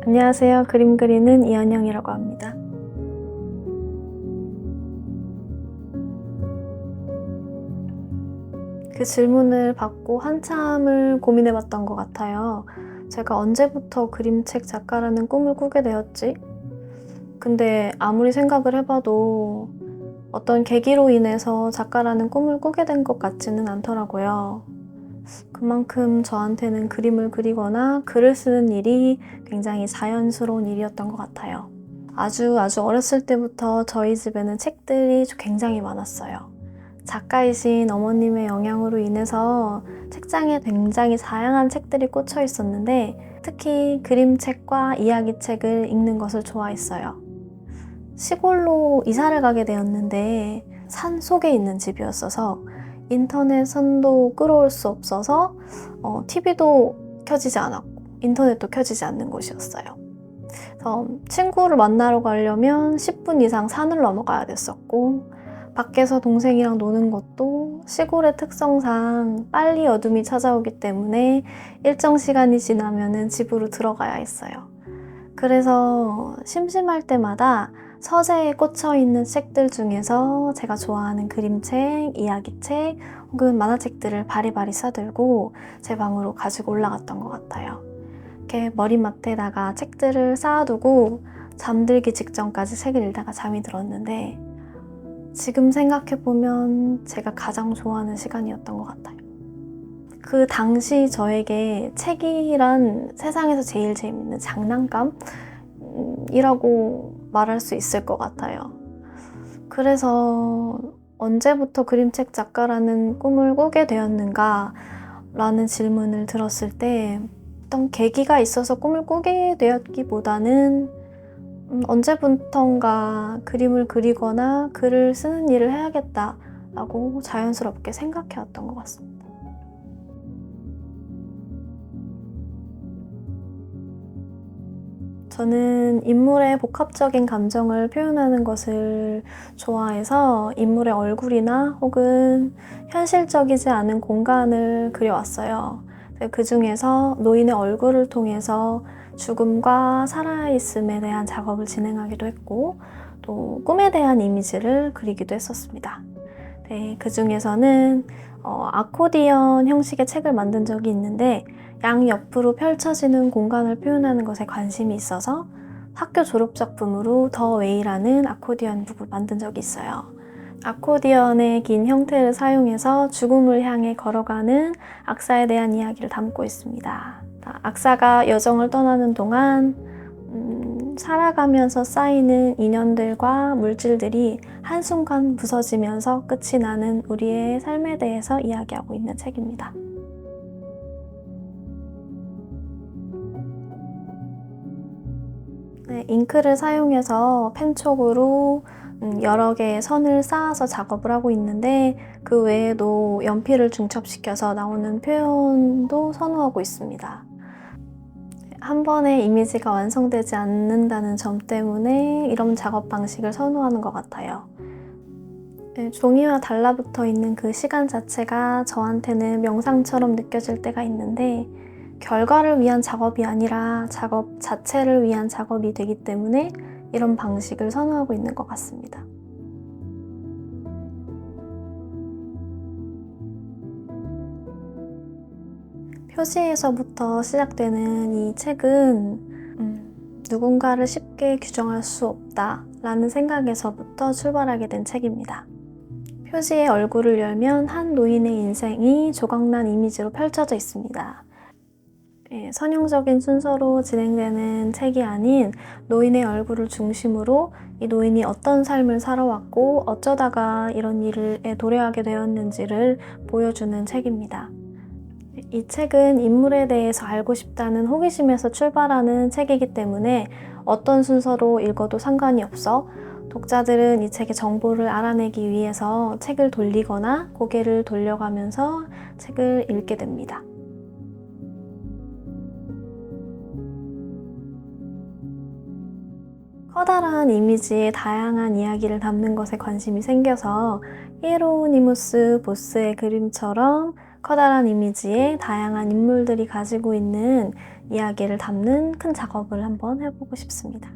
안녕하세요. 그림 그리는 이한영이라고 합니다. 그 질문을 받고 한참을 고민해봤던 것 같아요. 제가 언제부터 그림책 작가라는 꿈을 꾸게 되었지? 근데 아무리 생각을 해봐도 어떤 계기로 인해서 작가라는 꿈을 꾸게 된 것 같지는 않더라고요. 그만큼 저한테는 그림을 그리거나 글을 쓰는 일이 굉장히 자연스러운 일이었던 것 같아요. 아주 어렸을 때부터 저희 집에는 책들이 굉장히 많았어요. 작가이신 어머님의 영향으로 인해서 책장에 굉장히 다양한 책들이 꽂혀 있었는데 특히 그림책과 이야기책을 읽는 것을 좋아했어요. 시골로 이사를 가게 되었는데 산 속에 있는 집이었어서 인터넷 선도 끌어올 수 없어서 TV도 켜지지 않았고 인터넷도 켜지지 않는 곳이었어요. 그래서 친구를 만나러 가려면 10분 이상 산을 넘어가야 됐었고 밖에서 동생이랑 노는 것도 시골의 특성상 빨리 어둠이 찾아오기 때문에 일정 시간이 지나면 집으로 들어가야 했어요. 그래서 심심할 때마다 서재에 꽂혀있는 책들 중에서 제가 좋아하는 그림책, 이야기책 혹은 만화책들을 바리바리 싸들고 제 방으로 가지고 올라갔던 것 같아요. 이렇게 머리맡에다가 책들을 쌓아두고 잠들기 직전까지 책을 읽다가 잠이 들었는데 지금 생각해보면 제가 가장 좋아하는 시간이었던 것 같아요. 그 당시 저에게 책이란 세상에서 제일 재밌는 장난감이라고 말할 수 있을 것 같아요. 그래서 언제부터 그림책 작가라는 꿈을 꾸게 되었는가 라는 질문을 들었을 때 어떤 계기가 있어서 꿈을 꾸게 되었기보다는 언제부턴가 그림을 그리거나 글을 쓰는 일을 해야겠다라고 자연스럽게 생각해왔던 것 같습니다. 저는 인물의 복합적인 감정을 표현하는 것을 좋아해서 인물의 얼굴이나 혹은 현실적이지 않은 공간을 그려왔어요. 그 중에서 노인의 얼굴을 통해서 죽음과 살아있음에 대한 작업을 진행하기도 했고 또 꿈에 대한 이미지를 그리기도 했었습니다. 네, 그 중에서는 아코디언 형식의 책을 만든 적이 있는데 양옆으로 펼쳐지는 공간을 표현하는 것에 관심이 있어서 학교 졸업작품으로 더 웨이라는 아코디언 북을 만든 적이 있어요. 아코디언의 긴 형태를 사용해서 죽음을 향해 걸어가는 악사에 대한 이야기를 담고 있습니다. 악사가 여정을 떠나는 동안 살아가면서 쌓이는 인연들과 물질들이 한순간 부서지면서 끝이 나는 우리의 삶에 대해서 이야기하고 있는 책입니다. 네, 잉크를 사용해서 펜촉으로 여러 개의 선을 쌓아서 작업을 하고 있는데 그 외에도 연필을 중첩시켜서 나오는 표현도 선호하고 있습니다. 한 번에 이미지가 완성되지 않는다는 점 때문에 이런 작업 방식을 선호하는 것 같아요. 네, 종이와 달라붙어 있는 그 시간 자체가 저한테는 명상처럼 느껴질 때가 있는데 결과를 위한 작업이 아니라 작업 자체를 위한 작업이 되기 때문에 이런 방식을 선호하고 있는 것 같습니다. 표지에서부터 시작되는 이 책은 누군가를 쉽게 규정할 수 없다라는 생각에서부터 출발하게 된 책입니다. 표지의 얼굴을 열면 한 노인의 인생이 조각난 이미지로 펼쳐져 있습니다. 선형적인 순서로 진행되는 책이 아닌 노인의 얼굴을 중심으로 이 노인이 어떤 삶을 살아왔고 어쩌다가 이런 일에 도래하게 되었는지를 보여주는 책입니다. 이 책은 인물에 대해서 알고 싶다는 호기심에서 출발하는 책이기 때문에 어떤 순서로 읽어도 상관이 없어 독자들은 이 책의 정보를 알아내기 위해서 책을 돌리거나 고개를 돌려가면서 책을 읽게 됩니다. 커다란 이미지에 다양한 이야기를 담는 것에 관심이 생겨서 히에로니무스 보스의 그림처럼 커다란 이미지에 다양한 인물들이 가지고 있는 이야기를 담는 큰 작업을 한번 해보고 싶습니다.